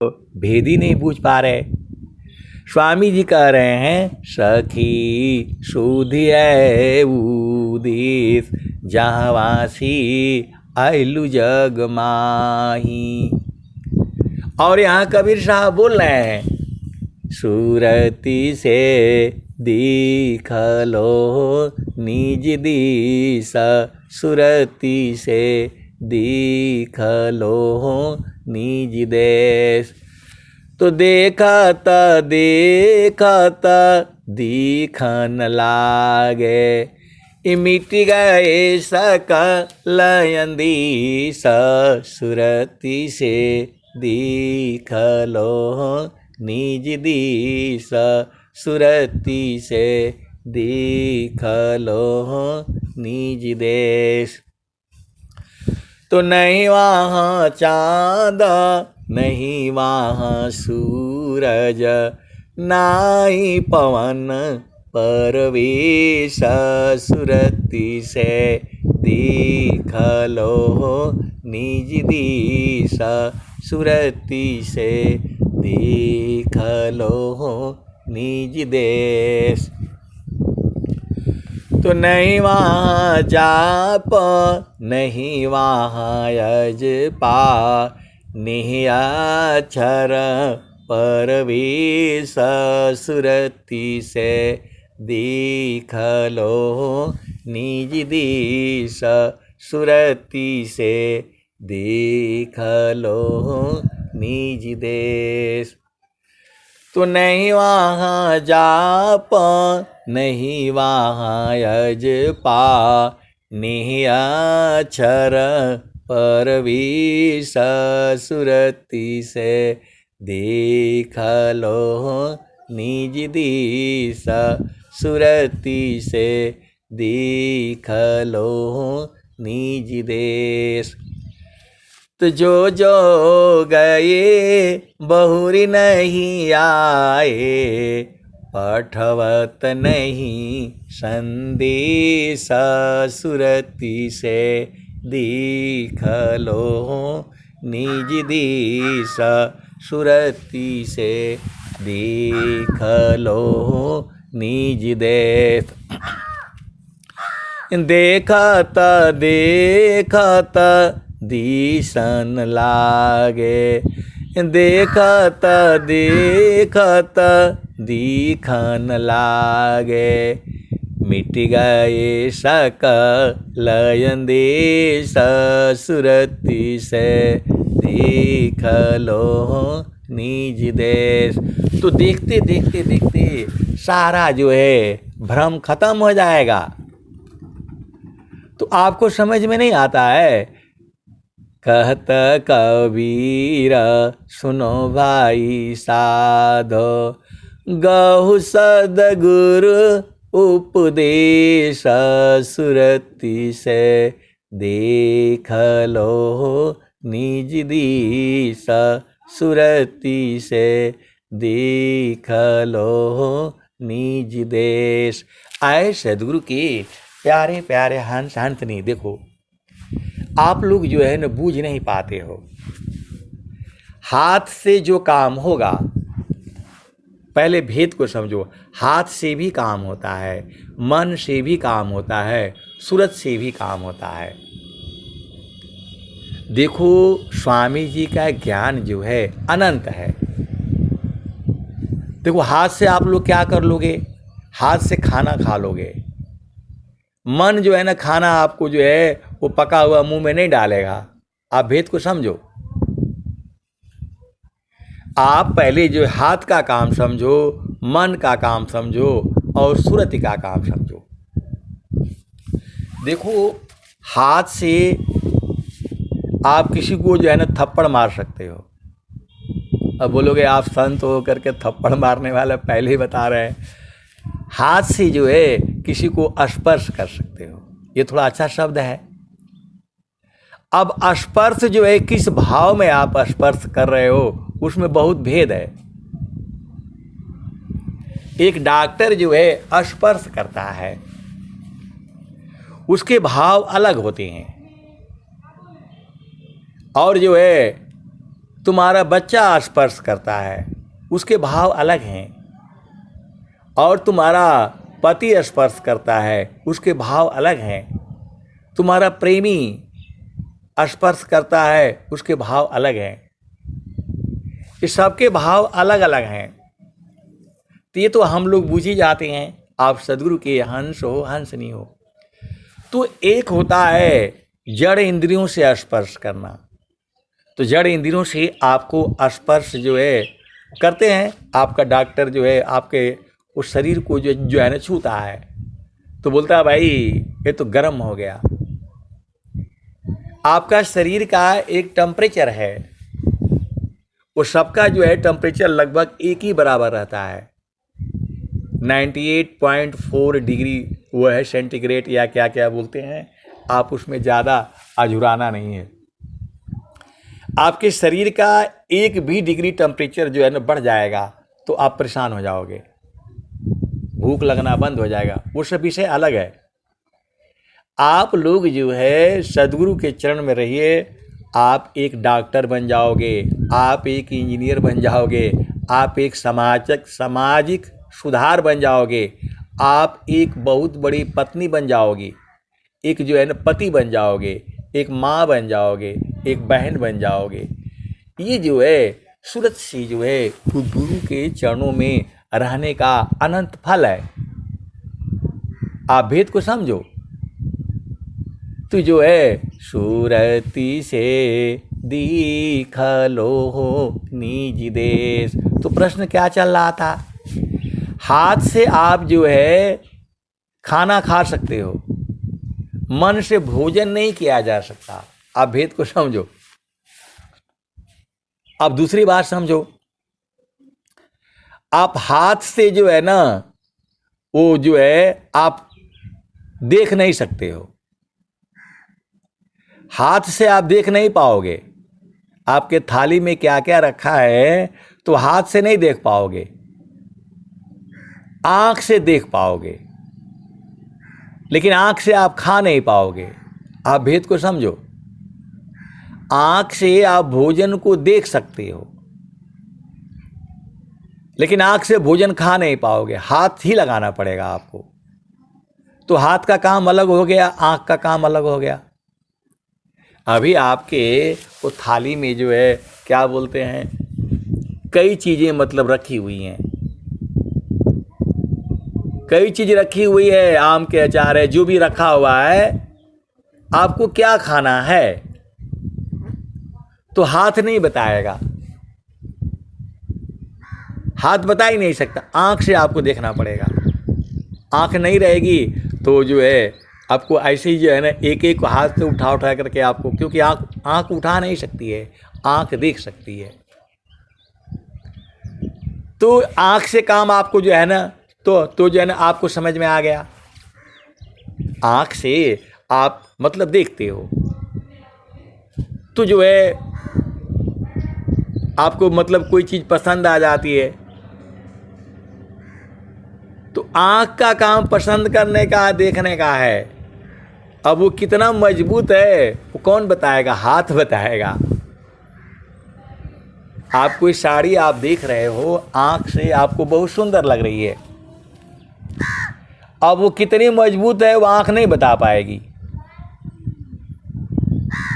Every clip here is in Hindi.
भेद ही नहीं बूझ पा रहे। स्वामी जी कह रहे हैं सखी सुधी है उदेश जहाँ वासी आइलु जग माही। और यहाँ कबीर साहब बोल रहे हैं सुरती से दिख लो निज दिशा, सुरती से दिख लो निज देश। तो देखता देखता दिखन लागे मिट गए सकल अंधीश, सुरती से दिख लो निज दिशा, सुरती से दिख लो निज देश। तो नहीं वहाँ चाँद नहीं वहाँ सूरज, नाई पवन परवेश, सुरती से दिख लो निज दिशा, सुरती से दिख लो निज देश। तो नहीं वहाँ जाप नहीं वहाँ यजपा, निहि अक्षर परवेश, सुरती से दिख लो निज दिशा, सुरती से दिख लो निज देश। तो नहीं वहाँ जाप नहीं वहाँ यजपा, निहि अक्षर परवेश, सुरती से दिख लो निज दिशा, सुरती से दिख लो निज देश। तो जो गए बहुरी नहीं आए, पठवत नहीं संदेश, सुरती से दिख लो निज दिशा, सुरती से दिख लो निज देश। देखता देखता दिसन लागे, देखता देखता दिखन लागे मिट गए सकल अंधेश, सुरती से दिख लो निज देश। तो देखते देखते देखते सारा जो है भ्रम खत्म हो जाएगा। तो आपको समझ में नहीं आता है, कहत कबीर सुनो भाई साधो, गहु सदगुरु उपदेश, सुरती से देख लो निज दिशा, सुरती से देख लो निज देश। आए सदगुरु के प्यारे प्यारे हंस हंसनी, देखो आप लोग जो है न बूझ नहीं पाते हो। हाथ से जो काम होगा, पहले भेद को समझो, हाथ से भी काम होता है, मन से भी काम होता है, सूरत से भी काम होता है। देखो स्वामी जी का ज्ञान जो है अनंत है। देखो हाथ से आप लोग क्या कर लोगे, हाथ से खाना खा लोगे। मन जो है ना खाना आपको जो है वो पका हुआ मुंह में नहीं डालेगा। आप भेद को समझो। आप पहले जो हाथ का काम समझो, मन का काम समझो और सूरत का काम समझो। देखो हाथ से आप किसी को जो है ना थप्पड़ मार सकते हो। अब बोलोगे आप संत हो करके थप्पड़ मारने वाला, पहले ही बता रहे हैं। हाथ से जो है किसी को स्पर्श कर सकते हो, ये थोड़ा अच्छा शब्द है। अब स्पर्श जो है किस भाव में आप स्पर्श कर रहे हो, उसमें बहुत भेद है। एक डॉक्टर जो है स्पर्श करता है, उसके भाव अलग होते हैं। और जो है तुम्हारा बच्चा स्पर्श करता है, उसके भाव अलग हैं, और तुम्हारा पति स्पर्श करता है, उसके भाव अलग हैं, तुम्हारा प्रेमी स्पर्श करता है, उसके भाव अलग हैं। इस सबके भाव अलग अलग हैं। तो ये तो हम लोग बूझ ही जाते हैं, आप सद्गुरु के हंस हो हंस नहीं हो। तो एक होता है जड़ इंद्रियों से स्पर्श करना, तो जड़ इंद्रियों से आपको स्पर्श जो है करते हैं, आपका डॉक्टर जो है आपके उस शरीर को जो है ना छूता है, तो बोलता है भाई ये तो गर्म हो गया। आपका शरीर का एक टेम्परेचर है, वो सबका जो है टेम्परेचर लगभग एक ही बराबर रहता है, 98.4 डिग्री वो है सेंटीग्रेड या क्या क्या बोलते हैं। आप उसमें ज़्यादा अझुराना नहीं है। आपके शरीर का एक भी डिग्री टेम्परेचर जो है ना बढ़ जाएगा तो आप परेशान हो जाओगे, भूख लगना बंद हो जाएगा, वो सब विषय अलग है। आप लोग जो है सद्गुरु के चरण में रहिए, आप एक डॉक्टर बन जाओगे, आप एक इंजीनियर बन जाओगे, आप एक सामाजिक सुधार बन जाओगे, आप एक बहुत बड़ी पत्नी बन जाओगी, एक जो है ना पति बन जाओगे, एक माँ बन जाओगे, एक बहन बन जाओगे। ये जो है सूरत सी जो है गुरु के चरणों में रहने का अनंत फल है। आप भेद को समझो। तो जो है सूरती से दिखलो हो निज देश। तो प्रश्न क्या चल रहा था? हाथ से आप जो है खाना खा सकते हो, मन से भोजन नहीं किया जा सकता। आप भेद को समझो। अब दूसरी बात समझो, आप हाथ से जो है ना वो जो है आप देख नहीं सकते हो, हाथ से आप देख नहीं पाओगे। आपके थाली में क्या क्या रखा है तो हाथ से नहीं देख पाओगे, आंख से देख पाओगे, लेकिन आंख से आप खा नहीं पाओगे। आप भेद को समझो। आंख से आप भोजन को देख सकते हो, लेकिन आंख से भोजन खा नहीं पाओगे, हाथ ही लगाना पड़ेगा आपको। तो हाथ का काम अलग हो गया, आंख का काम अलग हो गया। अभी आपके वो थाली में जो है क्या बोलते हैं, कई चीज़ें मतलब रखी हुई हैं, कई चीज़ रखी हुई है, आम के अचार है, जो भी रखा हुआ है, आपको क्या खाना है तो हाथ नहीं बताएगा, हाथ बता ही नहीं सकता, आंख से आपको देखना पड़ेगा। आंख नहीं रहेगी तो जो है आपको ऐसे ही जो है ना एक एक हाथ से उठा उठा करके आपको, क्योंकि आंख उठा नहीं सकती है, आंख देख सकती है। तो आंख से काम आपको जो है ना तो जो है ना आपको समझ में आ गया। आंख से आप मतलब देखते हो, तो जो है आपको मतलब कोई चीज़ पसंद आ जाती है, तो आंख का काम पसंद करने का, देखने का है। अब वो कितना मजबूत है वो कौन बताएगा? हाथ बताएगा। आप कोई साड़ी आप देख रहे हो, आंख से आपको बहुत सुंदर लग रही है, अब वो कितनी मजबूत है वो आंख नहीं बता पाएगी।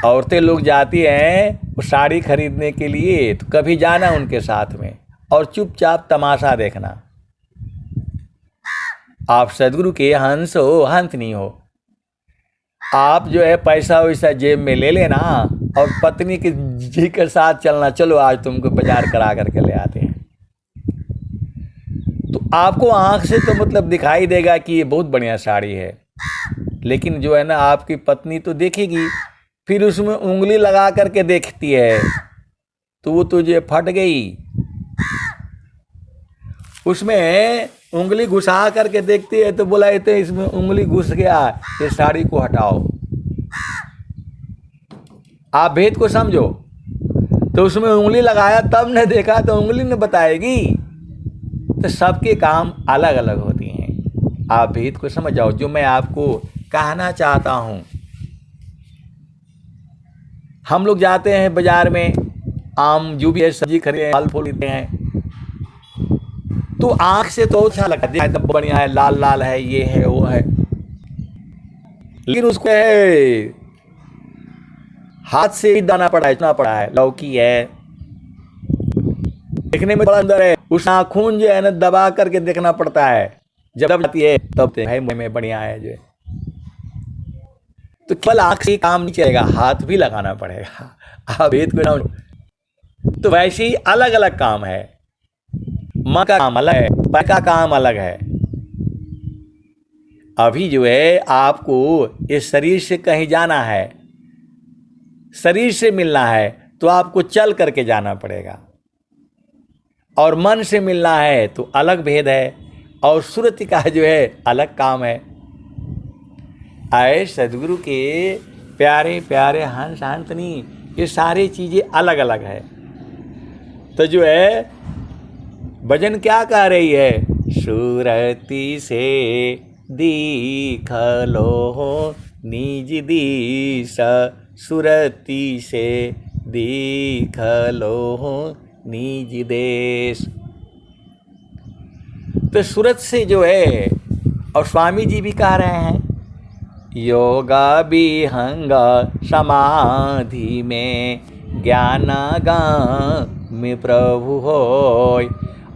औरतें लोग जाती हैं वो साड़ी खरीदने के लिए, तो कभी जाना उनके साथ में और चुपचाप तमाशा देखना। आप सद्गुरु के हंस हो, हंस नहीं हो। आप जो है पैसा वैसा जेब में ले लेना और पत्नी के जी के साथ चलना, चलो आज तुमको बाजार करा करके ले आते हैं। तो आपको आंख से तो मतलब दिखाई देगा कि ये बहुत बढ़िया साड़ी है, लेकिन जो है ना आपकी पत्नी तो देखेगी, फिर उसमें उंगली लगा करके देखती है, तो वो तुझे फट गई। उसमें उंगली घुसा करके देखती है तो बोला ये तो इसमें उंगली घुस गया, ये साड़ी को हटाओ। आप भेद को समझो। तो उसमें उंगली लगाया तब ने देखा तो उंगली ने बताएगी। तो सबके काम अलग अलग होती हैं। आप भेद को समझ जाओ। जो मैं आपको कहना चाहता हूँ, हम लोग जाते हैं बाजार में, आम जो भी है सब्जी खरीदते हैं, फल फूल लेते हैं, तो आंख से तो अच्छा लगता है, एकदम बढ़िया है, लाल लाल है, ये है वो है, लेकिन उसको है हाथ से ही दाना पड़ा है, लौकी है, देखने में बड़ा अंदर है, उस नाखून जो है ना दबा करके देखना पड़ता है, जब आती है तब भाई मुंह में बढ़िया है जो है। तो केवल आंख से काम नहीं चलेगा, हाथ भी लगाना पड़ेगा, आप वेद को ना। तो वैसे ही अलग अलग काम है, मन का काम अलग है, पैर का काम अलग है। अभी जो है आपको इस शरीर से कहीं जाना है, शरीर से मिलना है, तो आपको चल करके जाना पड़ेगा, और मन से मिलना है तो अलग भेद है, और सुरति का जो है अलग काम है। आए सदगुरु के प्यारे प्यारे हंस हंसनी, ये सारी चीज़ें अलग अलग है। तो जो है भजन क्या कह रही है, सुरति से दीख लो निज दिश, सुरति से दीख लो निज देश। तो सूरत से जो है, और स्वामी जी भी कह रहे हैं, योगा विहंग समाधि में ज्ञानागा में प्रभु होय,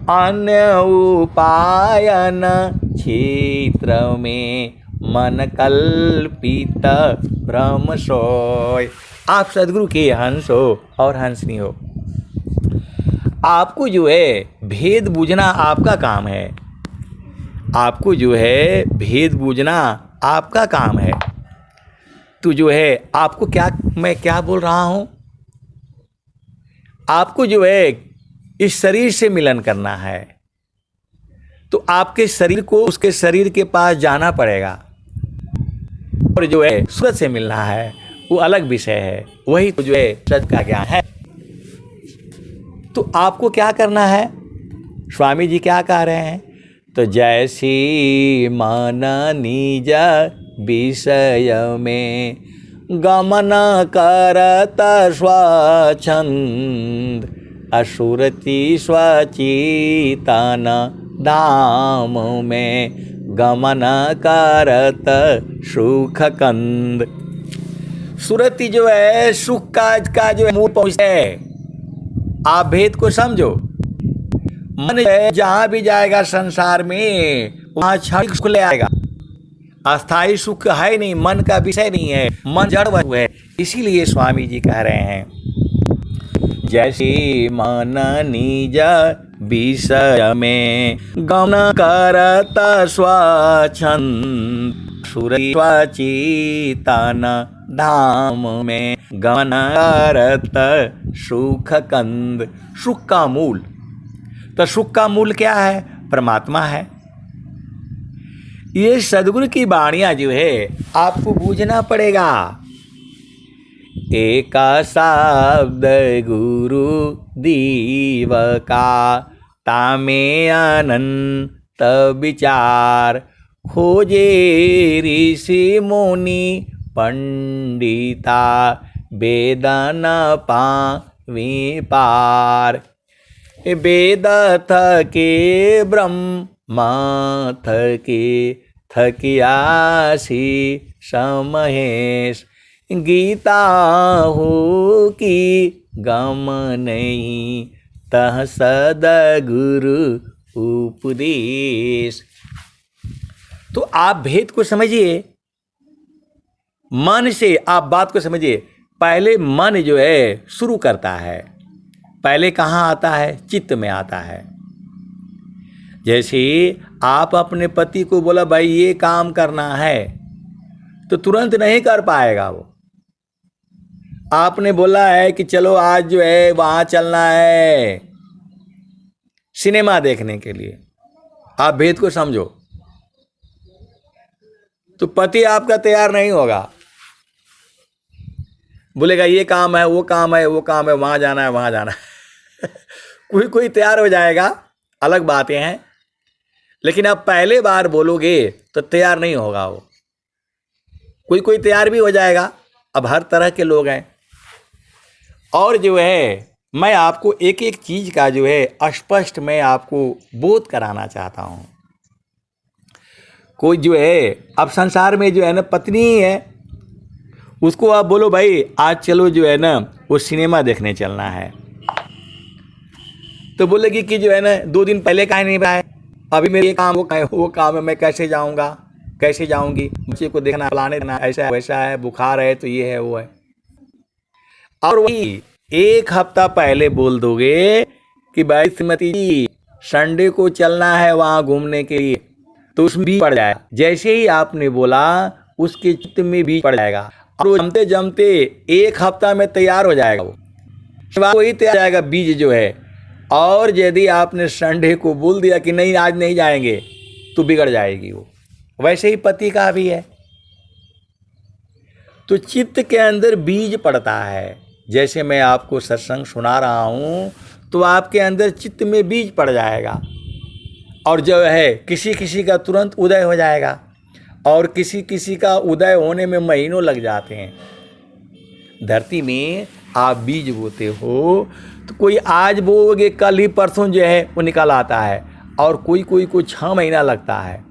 अन्य उपायन क्षेत्र में मन कल्पित ब्रह्म सोय। आप सदगुरु के हंस हो और हंसनी हो, आपको जो है भेद बूझना आपका काम है, आपको जो है भेद बूझना आपका काम है। तो जो है आपको मैं क्या बोल रहा हूं, आपको जो है इस शरीर से मिलन करना है, तो आपके शरीर को उसके शरीर के पास जाना पड़ेगा, और जो है सूरत से मिलना है वो अलग विषय है, वही तो जो है सच का ज्ञान है। तो आपको क्या करना है, स्वामी जी क्या कह रहे हैं, तो जैसी मन निज विषय में गमन करत स्वच्छंद, असुरति स्वचितन धाम में गमन करत सुख कंद। सुरति जो है सुख का जो है मूल पहुँच है। आप भेद को समझो, मन है जहां भी जाएगा संसार में वहां क्षणिक सुख ले आएगा, अस्थाई सुख है नहीं, मन का विषय नहीं है, मन जड़ वस्तु है। इसीलिए स्वामी जी कह रहे हैं, जैसी मन निज विषय में गमन करत स्वच्छंद, सुरति स्वचितन धाम में गमन करत सुख कंद। सुख का मूल, तो सुख का मूल क्या है, परमात्मा है। ये सदगुरु की वाणियां जो है आपको बूझना पड़ेगा। एक शब्द गुरु दीव का, तामे अनंत विचार, खोजे ऋषि मुनि पंडिता, वेद न पावी पार। वेद थके ब्रह्म थके, थकियासी समहेश, गीता हो कि गम नहीं, तह सदगुरु उपदेश। तो आप भेद को समझिए, मन से आप बात को समझिए। पहले मन जो है शुरू करता है, पहले कहाँ आता है, चित्त में आता है। जैसे आप अपने पति को बोला भाई ये काम करना है, तो तुरंत नहीं कर पाएगा वो। आपने बोला है कि चलो आज जो है वहाँ चलना है सिनेमा देखने के लिए, आप भेद को समझो, तो पति आपका तैयार नहीं होगा, बोलेगा ये काम है, वो काम है, वो काम है, वहाँ जाना है, वहाँ जाना है। कोई तैयार हो जाएगा, अलग बातें हैं, लेकिन आप पहले बार बोलोगे तो तैयार नहीं होगा वो। कोई तैयार भी हो जाएगा, अब हर तरह के लोग हैं। और जो है मैं आपको एक एक चीज का जो है स्पष्ट मैं आपको बोध कराना चाहता हूं। कोई जो है अब संसार में जो है ना पत्नी है, उसको आप बोलो भाई आज चलो जो है ना वो सिनेमा देखने चलना है, तो बोलेगी कि जो है ना 2 दिन पहले काहे नहीं बताया, अभी मेरे ये काम वो काम है, मैं कैसे जाऊंगा कैसे जाऊंगी, बच्चे को देखना फलाने देना, ऐसा है वैसा है, बुखार है तो ये है वो है। और वही 1 हफ्ता पहले बोल दोगे कि भाई श्रीमती जी संडे को चलना है वहां घूमने के लिए, तो उसमें भी पड़ जाएगा। जैसे ही आपने बोला उसके चित्त में भी पड़ जाएगा और वो जमते जमते 1 हफ्ता में तैयार हो जाएगा, वो वही तैयार हो जाएगा बीज जो है। और यदि आपने संडे को बोल दिया कि नहीं आज नहीं जाएंगे तो बिगड़ जाएगी वो। वैसे ही पति का भी है, तो चित्त के अंदर बीज पड़ता है। जैसे मैं आपको सत्संग सुना रहा हूँ तो आपके अंदर चित्त में बीज पड़ जाएगा और जो है किसी किसी का तुरंत उदय हो जाएगा और किसी किसी का उदय होने में महीनों लग जाते हैं। धरती में आप बीज बोते हो तो कोई आज बोओगे कल ही परसों जो है वो निकल आता है, और कोई कोई को 6 महीना लगता है।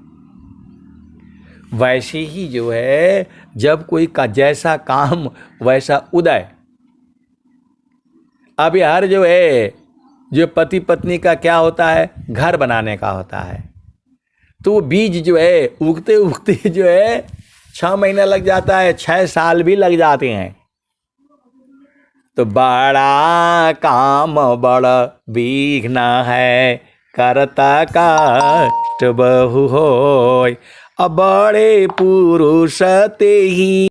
वैसे ही जो है जब कोई का जैसा काम वैसा उदय। अब हर जो है जो पति पत्नी का क्या होता है, घर बनाने का होता है, तो वो बीज जो है उगते उगते जो है 6 महीना लग जाता है, 6 साल भी लग जाते हैं। तो बड़ा काम बड़ा विघ्न है, करता कष्ट बहु होय, बड़े पुरुष ते ही